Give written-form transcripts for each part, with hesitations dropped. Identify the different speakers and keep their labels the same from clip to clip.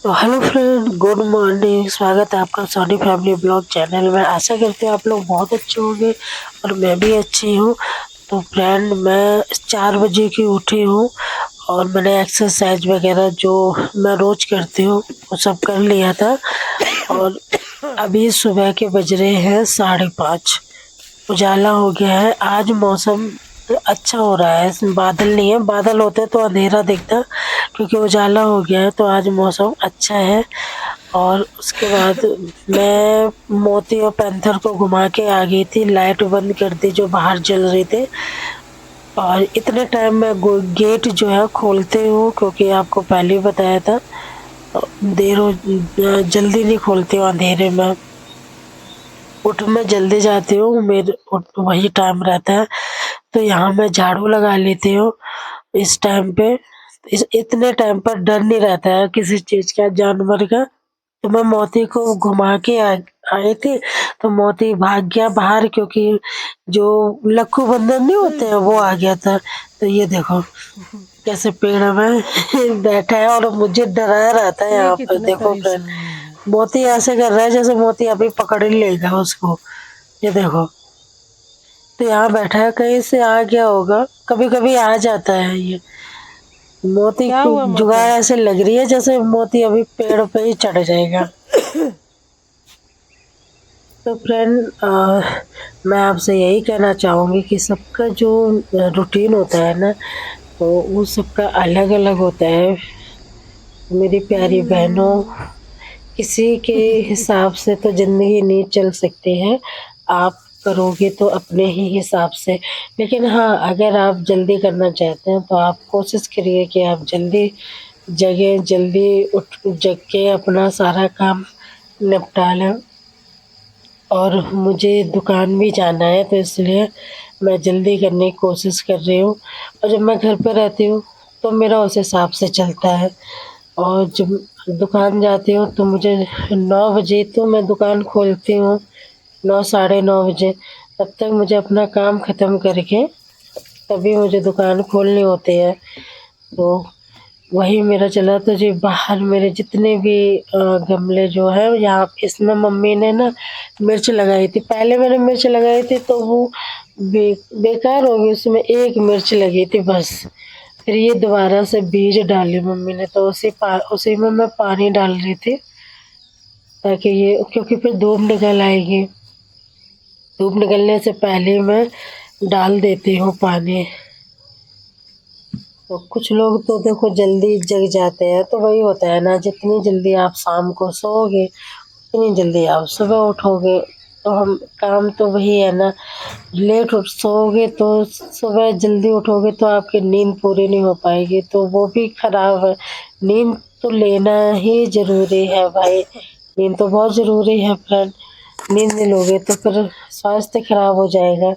Speaker 1: तो hello friend, good morning. स्वागत है आपका सोनी फैमिली ब्लॉग चैनल में। आशा करते हैं आप लोग बहुत अच्छे होंगे और मैं भी अच्छी हूँ। तो फ्रेंड, मैं 4 बजे की उठी हूँ और मैंने एक्सरसाइज वगैरह जो मैं रोज करती हूँ वो सब कर लिया था। और अभी सुबह के बज रहे हैं 5:30। उजाला हो गया है। आज मौसम अच्छा हो रहा है, बादल नहीं है। बादल होते तो अंधेरा दिखता, क्योंकि उजाला हो गया है तो आज मौसम अच्छा है। और उसके बाद मैं मोती और पैंथर को घुमा के आ गई थी। लाइट बंद कर दी जो बाहर जल रहे थे। और इतने टाइम में गेट जो है खोलते हूँ, क्योंकि आपको पहले ही बताया था। देर हो जल्दी नहीं खोलती हूँ अंधेरे में। उठ में जल्दी जाती हूँ, मेरे वही टाइम रहता है। तो यहाँ मैं झाड़ू लगा लेती हूँ इस टाइम पे। इतने टाइम पर डर नहीं रहता है किसी चीज का, जानवर का। तो मैं मोती को घुमा के आई थी, तो मोती भाग गया बाहर, क्योंकि जो लक्कू बंदर नहीं होते हैं वो आ गया था। तो ये देखो कैसे पेड़ में बैठा है और मुझे डराया रहता है
Speaker 2: ये
Speaker 1: यहाँ पर।
Speaker 2: कितना
Speaker 1: देखो फ्रेंड,
Speaker 2: परेशान है।
Speaker 1: मोती ऐसे कर रहा है जैसे मोती अभी पकड़ ही लेगा उसको। ये देखो, तो यहाँ बैठा है, कहीं से आ गया होगा। कभी कभी आ जाता है ये। मोती
Speaker 2: क्या
Speaker 1: की
Speaker 2: हुआ
Speaker 1: जुगाड़
Speaker 2: मतलब?
Speaker 1: ऐसे लग रही है जैसे मोती अभी पेड़ पे ही चढ़ जाएगा। तो फ्रेंड, मैं आपसे यही कहना चाहूंगी कि सबका जो रूटीन होता है ना, तो वो सबका अलग अलग होता है। मेरी प्यारी बहनों, किसी के हिसाब से तो जिंदगी नहीं चल सकती है। आप करोगे तो अपने ही हिसाब से। लेकिन हाँ, अगर आप जल्दी करना चाहते हैं तो आप कोशिश करिए कि आप जल्दी जगह जल्दी उठ जग के अपना सारा काम निपटा लें। और मुझे दुकान भी जाना है, तो इसलिए मैं जल्दी करने की कोशिश कर रही हूँ। और जब मैं घर पे रहती हूँ तो मेरा उस हिसाब से चलता है। और जब दुकान जाती हूँ तो मुझे 9 बजे तो मैं दुकान खोलती हूँ। 9 साढ़े 9 बजे तब तक मुझे अपना काम ख़त्म करके तभी मुझे दुकान खोलनी होती है। तो वही मेरा चला। तो जी, बाहर मेरे जितने भी गमले जो है, यहाँ इसमें मम्मी ने ना मिर्च लगाई थी। पहले मैंने मिर्च लगाई थी तो वो बेकार हो गई, उसमें एक मिर्च लगी थी बस। फिर ये दोबारा से बीज डाली मम्मी ने, तो उसी में मैं पानी डाल रही थी, ताकि ये, क्योंकि फिर धूप निकल आएगी। धूप निकलने से पहले मैं डाल देती हूँ पानी। तो कुछ लोग तो देखो जल्दी जग जाते हैं, तो वही होता है ना, जितनी जल्दी आप शाम को सोओगे उतनी जल्दी आप सुबह उठोगे। तो हम काम तो वही है ना। लेट उठ सोओगे तो सुबह जल्दी उठोगे तो आपकी नींद पूरी नहीं हो पाएगी, तो वो भी खराब है। नींद तो लेना ही ज़रूरी है भाई। नींद तो बहुत ज़रूरी है फ्रेंड। नींद नहीं लोगे तो फिर स्वास्थ्य खराब हो जाएगा।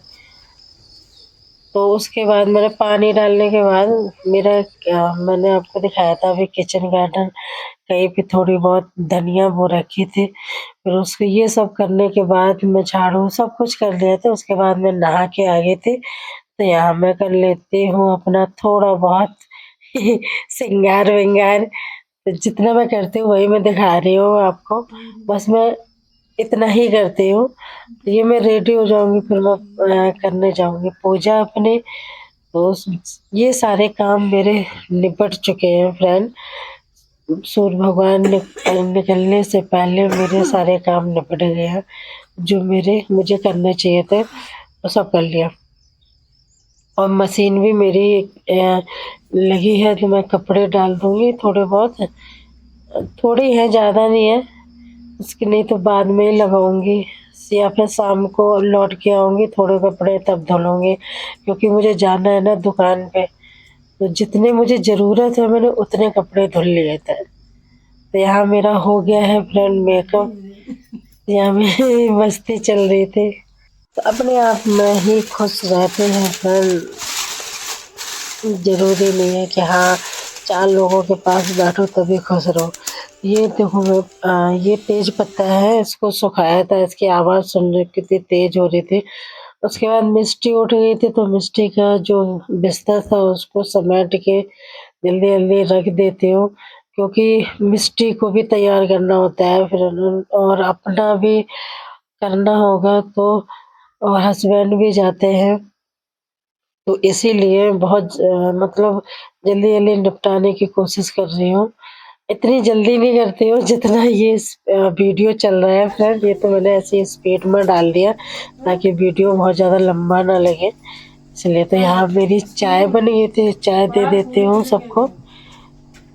Speaker 1: तो उसके बाद मैंने पानी डालने के बाद मेरा क्या, मैंने आपको दिखाया था अभी किचन गार्डन, कहीं पे थोड़ी बहुत धनिया बो रखी थी। फिर उसको ये सब करने के बाद मैं झाड़ू सब कुछ कर लिया था। उसके बाद मैं नहा के आ गई थी। तो यहाँ मैं कर लेती हूँ अपना थोड़ा बहुत श्रृंगार विंगार। तो जितना मैं करती हूँ वही मैं दिखा रही हूँ आपको। बस मैं इतना ही करती हूँ। तो ये मैं रेडी हो जाऊंगी, फिर मैं करने जाऊंगी पूजा अपनी। तो ये सारे काम मेरे निपट चुके हैं फ्रेंड। सूर्य भगवान निकलने से पहले मेरे सारे काम निपट गए हैं। जो मुझे करने चाहिए थे वो सब कर लिया। और मशीन भी मेरी लगी है, तो मैं कपड़े डाल दूंगी थोड़े बहुत। थोड़ी है, ज़्यादा नहीं है। उसकी नहीं तो बाद में ही लगाऊंगी, या फिर शाम को लौट के आऊंगी थोड़े कपड़े तब धो लूंगी, क्योंकि मुझे जाना है ना दुकान पे। तो जितने मुझे ज़रूरत है मैंने उतने कपड़े धुल लिए थे। तो यहाँ मेरा हो गया है फ्रेंड मेकअप। यहाँ मेरी मस्ती चल रही थी। तो अपने आप में ही खुश रहते हैं फ्रेंड। ज़रूरी नहीं है कि हाँ 4 लोगों के पास बैठो तभी खुश रहो। ये देखो ये तेज पत्ता है, इसको सुखाया था, इसकी आवाज़ सुन रही कितनी तेज हो रही थी। उसके बाद मिस्टी उठ गई थी, तो मिस्टी का जो बिस्तर था उसको समेट के जल्दी जल्दी रख देती हूँ। क्योंकि मिस्टी को भी तैयार करना होता है फिर और अपना भी करना होगा तो और हस्बैंड भी जाते हैं। तो इसीलिए बहुत मतलब जल्दी-जल्दी निपटाने की कोशिश कर रही हूँ। इतनी जल्दी नहीं करती हूँ जितना ये वीडियो चल रहा है फ्रेंड, ये तो मैंने ऐसे ही स्पीड में डाल दिया ताकि वीडियो बहुत ज़्यादा लंबा ना लगे। इसलिए तो यहाँ मेरी चाय बन गई थी, चाय दे देती हूँ सबको।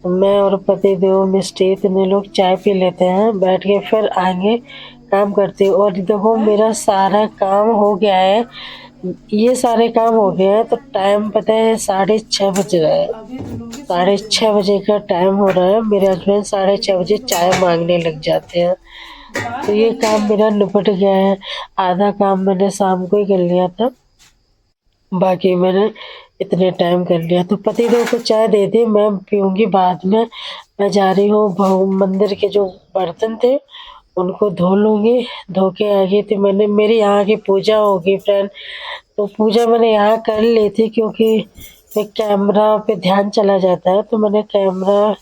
Speaker 1: मैं और पतिदेव मिस्टी तीनों लोग चाय पी लेते हैं, बैठ के फिर आगे काम करते हैं और देखो मेरा सारा काम हो गया है। ये सारे काम हो गए हैं तो टाइम पता है 6:30 बज रहा है। 6:30 बजे का टाइम हो रहा है, मेरे हस्बैंड 6:30 बजे चाय माँगने लग जाते हैं। तो ये काम मेरा निपट गया है, आधा काम मैंने शाम को ही कर लिया था, बाकी मैंने इतने टाइम कर लिया। तो पतिदेव को चाय दे दी, मैं पीऊँगी बाद में। मैं जा रही हूँ मंदिर के जो बर्तन थे, उनको धो लूँगी, धो के आ गई थी मैंने मेरी यहाँ की पूजा होगी फ्रेंड। तो पूजा मैंने यहाँ कर ली थी क्योंकि एक कैमरा पे ध्यान चला जाता है, तो मैंने कैमरा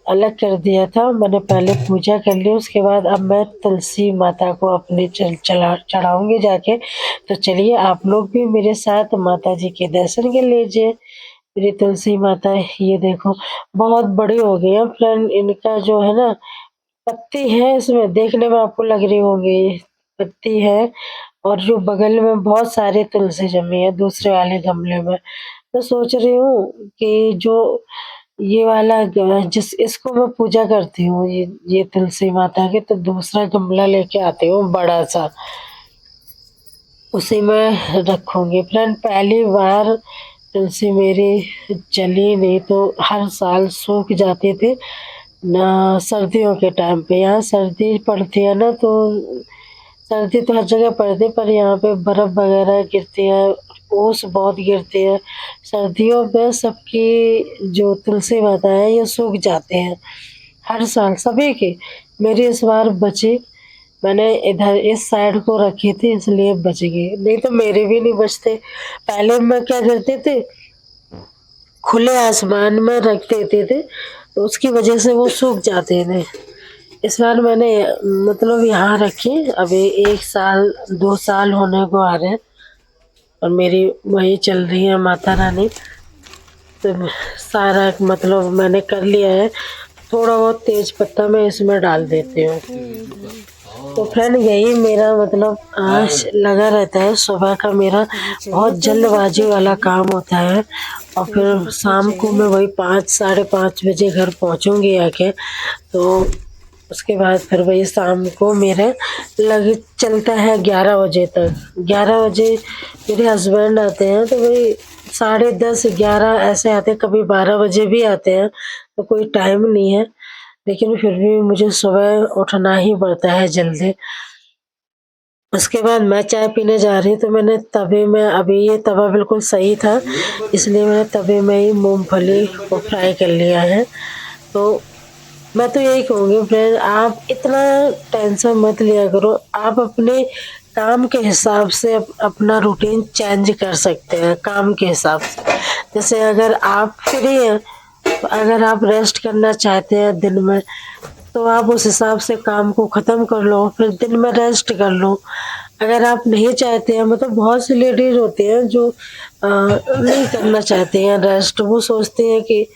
Speaker 1: अलग कर दिया था। मैंने पहले पूजा कर ली, उसके बाद अब मैं तुलसी माता को अपने चढ़ाऊँगी जाके। तो चलिए आप लोग भी मेरे साथ माता जी के दर्शन कर लीजिए। मेरी तुलसी माता ये देखो बहुत बड़ी हो गई है फ्रेंड, इनका जो है ना पत्ती है इसमें देखने में आपको लग रही होंगी, पत्ती है और जो बगल में बहुत सारे तुलसी जमी है दूसरे वाले गमले में। मैं सोच रही हूँ कि जो ये वाला जिस इसको मैं पूजा करती हूँ ये तुलसी माता की, तो दूसरा गमला लेके आती हूँ बड़ा सा, उसी में रखूँगी। फ्रेंड पहली बार तुलसी मेरी जली नहीं तो हर साल सूख जाती थी ना सर्दियों के टाइम पे। यहाँ सर्दी पड़ती है ना तो सर्दी तो हर जगह पड़ती है पर यहाँ पे बर्फ वगैरह गिरती है, ओस बहुत गिरती है। सर्दियों में सबकी जो तुलसी माता है ये सूख जाते हैं, हर साल सभी की। मेरी इस बार बची, मैंने इधर इस साइड को रखी थी इसलिए बच गई, नहीं तो मेरे भी नहीं बचते। पहले मैं क्या करती थी, खुले आसमान में रख देते थे, तो उसकी वजह से वो सूख जाते थे। इस बार मैंने मतलब यहाँ रखी, अभी 1 साल 2 साल होने को आ रहे हैं और मेरी वही चल रही है माता रानी। तो सारा मतलब मैंने कर लिया है, थोड़ा बहुत तेज पत्ता मैं इसमें डाल देती हूँ। तो फ्रेंड यही मेरा मतलब आज लगा रहता है, सुबह का मेरा बहुत जल्दबाजी वाला काम होता है और फिर शाम को मैं वही 5 साढ़े 5 बजे घर पहुँचूँगी आके। तो उसके बाद फिर वही शाम को मेरे लग चलता है 11 बजे तक। 11 बजे मेरे हस्बैंड आते हैं तो वही 10:30 11 ऐसे आते हैं, कभी 12 बजे भी आते हैं, तो कोई टाइम नहीं है। लेकिन फिर भी मुझे सुबह उठना ही पड़ता है जल्दी। उसके बाद मैं चाय पीने जा रही तो मैंने तवे में, अभी ये तवा बिल्कुल सही था, इसलिए मैंने तवे में ही मूँगफली को फ्राई कर लिया है। तो मैं तो यही कहूँगी फ्रेंड, आप इतना टेंशन मत लिया करो, आप अपने काम के हिसाब से अपना रूटीन चेंज कर सकते हैं काम के हिसाब से। जैसे अगर आप फ्री हैं, तो अगर आप रेस्ट करना चाहते हैं दिन में, तो आप उस हिसाब से काम को ख़त्म कर लो, फिर दिन में रेस्ट कर लो। अगर आप नहीं चाहते हैं, मतलब बहुत सी लेडीज़ होती हैं जो नहीं करना चाहती हैं रेस्ट, वो सोचती हैं कि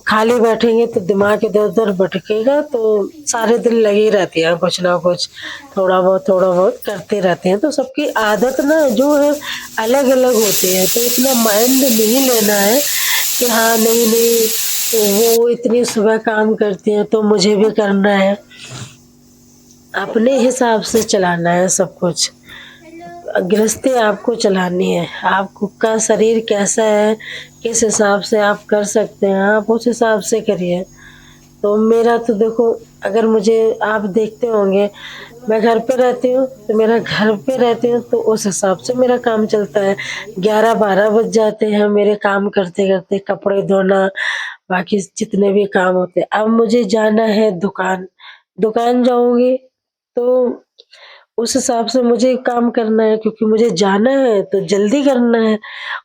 Speaker 1: खाली बैठेंगे तो दिमाग इधर-उधर भटकेगा, तो सारे दिन लगी रहती हैं कुछ ना कुछ, थोड़ा बहुत करती रहती हैं। तो सबकी आदत ना जो है अलग-अलग होती है, तो इतना माइंड नहीं लेना है कि हाँ, नहीं, तो वो इतनी सुबह काम करती हैं तो मुझे भी करना है। अपने हिसाब से चलाना है सब कुछ। गृहस्थी आपको चलानी है, आपका शरीर कैसा है, किस हिसाब से आप कर सकते हैं, आप उस हिसाब से करिए। तो मेरा तो देखो, अगर मुझे आप देखते होंगे, मैं घर पे रहती हूँ, तो मेरा घर पे रहती हूँ तो उस हिसाब से मेरा काम चलता है। 11-12 बज जाते हैं मेरे काम करते-करते, कपड़े धोना, बाकी जितने भी काम होते हैं। अब मुझे जाना है दुकान, दुकान जाऊँगी तो उस हिसाब से मुझे काम करना है क्योंकि मुझे जाना है तो जल्दी करना है।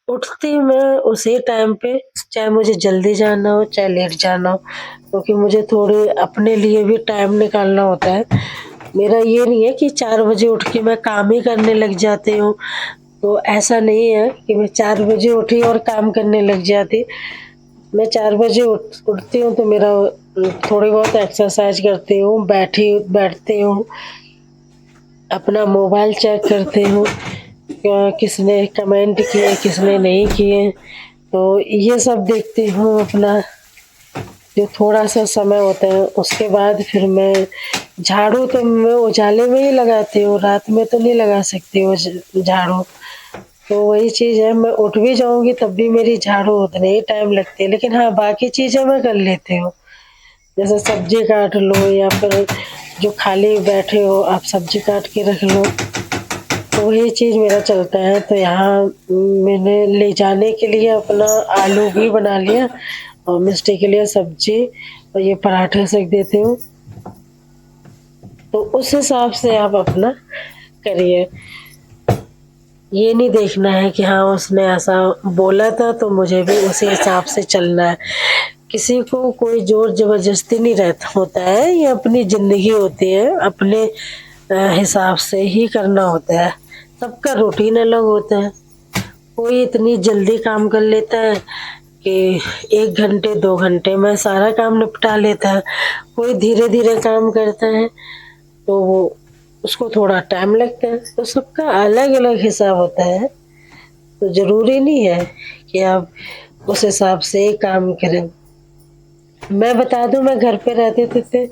Speaker 1: उठती मैं उसी टाइम पे, चाहे मुझे जल्दी जाना हो, चाहे लेट जाना हो। क्योंकि मुझे थोड़े अपने लिए भी टाइम निकालना होता है। मेरा ये नहीं है कि 4 बजे उठ के मैं काम ही करने लग जाती हूँ, तो ऐसा नहीं है कि मैं 4 बजे उठी और काम करने लग जाती। मैं 4 बजे उठती हूँ तो मेरा थोड़ी बहुत एक्सरसाइज करती हूँ, बैठती हूँ, अपना मोबाइल चेक करती हूँ, किसने कमेंट किए, किसने नहीं किए, तो ये सब देखती हूँ अपना जो थोड़ा-सा समय होता है। उसके बाद फिर मैं झाड़ू तो मैं उजाले में ही लगाती हूँ, रात में तो नहीं लगा सकती हूँ झाड़ू। तो वही चीज़ है, मैं उठ भी जाऊँगी तब भी मेरी झाड़ू उतने ही टाइम लगती है। लेकिन हाँ, बाकी चीज़ें मैं कर लेती हूँ। जैसे सब्ज़ी काट लो या फिर जो खाली बैठे हो आप सब्ज़ी काट के रख लो, तो वही चीज़ मेरा चलता है। तो यहाँ मैंने ले जाने के लिए अपना आलू भी बना लिया और मिस्टी के लिए सब्ज़ी और ये पराठा सेक देती हूँ। तो उस हिसाब से आप अपना करिए। ये नहीं देखना है कि हाँ, उसने ऐसा बोला था तो मुझे भी उसी हिसाब से चलना है। किसी को कोई ज़ोर ज़बरदस्ती नहीं रहता होता है, ये अपनी ज़िंदगी होती है, अपने हिसाब से ही करना होता है। सबका रूटीन अलग होता है। कोई इतनी जल्दी काम कर लेता है कि 1 घंटे 2 घंटे में सारा काम निपटा लेता है। कोई धीरे-धीरे काम करता है तो वो उसको थोड़ा टाइम लगता है। तो सबका अलग-अलग हिसाब होता है। तो ज़रूरी नहीं है कि आप उस हिसाब से ही काम करें। मैं बता दूँ मैं घर पे रहते थे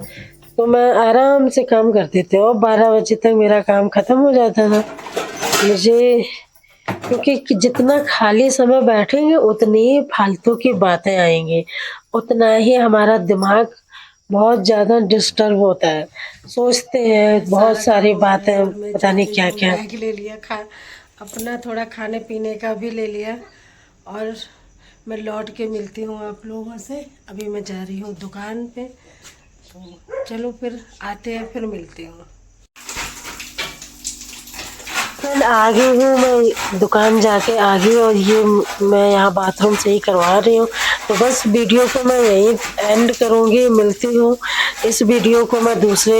Speaker 1: तो मैं आराम से काम करती थी और 12 बजे तक मेरा काम खत्म हो जाता था। मुझे क्योंकि जितना खाली समय बैठेंगे उतनी ही फालतू की बातें आएँगी, उतना ही हमारा दिमाग बहुत ज़्यादा डिस्टर्ब होता है। सोचते हैं बहुत सारी बातें पता नहीं क्या-क्या।
Speaker 2: बैग ले लिया, खा अपना थोड़ा खाने पीने का भी ले लिया और मैं लौट के मिलती हूँ आप लोगों से। अभी मैं जा रही हूँ दुकान पे, तो चलो फिर आते हैं, फिर मिलती हूँ।
Speaker 1: फिर आ गई हूँ मैं दुकान जाके आ गई और ये मैं यहाँ बाथरूम से ही करवा रही हूँ। तो बस वीडियो को मैं यहीं एंड करूँगी, मिलती हूँ। इस वीडियो को मैं दूसरे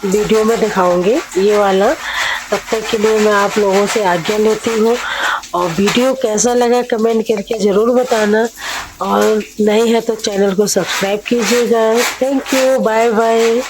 Speaker 1: वीडियो में दिखाऊँगी ये वाला। तब तक के लिए मैं आप लोगों से आज्ञा लेती हूँ और वीडियो कैसा लगा कमेंट करके ज़रूर बताना और नए हैं तो चैनल को सब्सक्राइब कीजिएगा। Thank you, bye bye.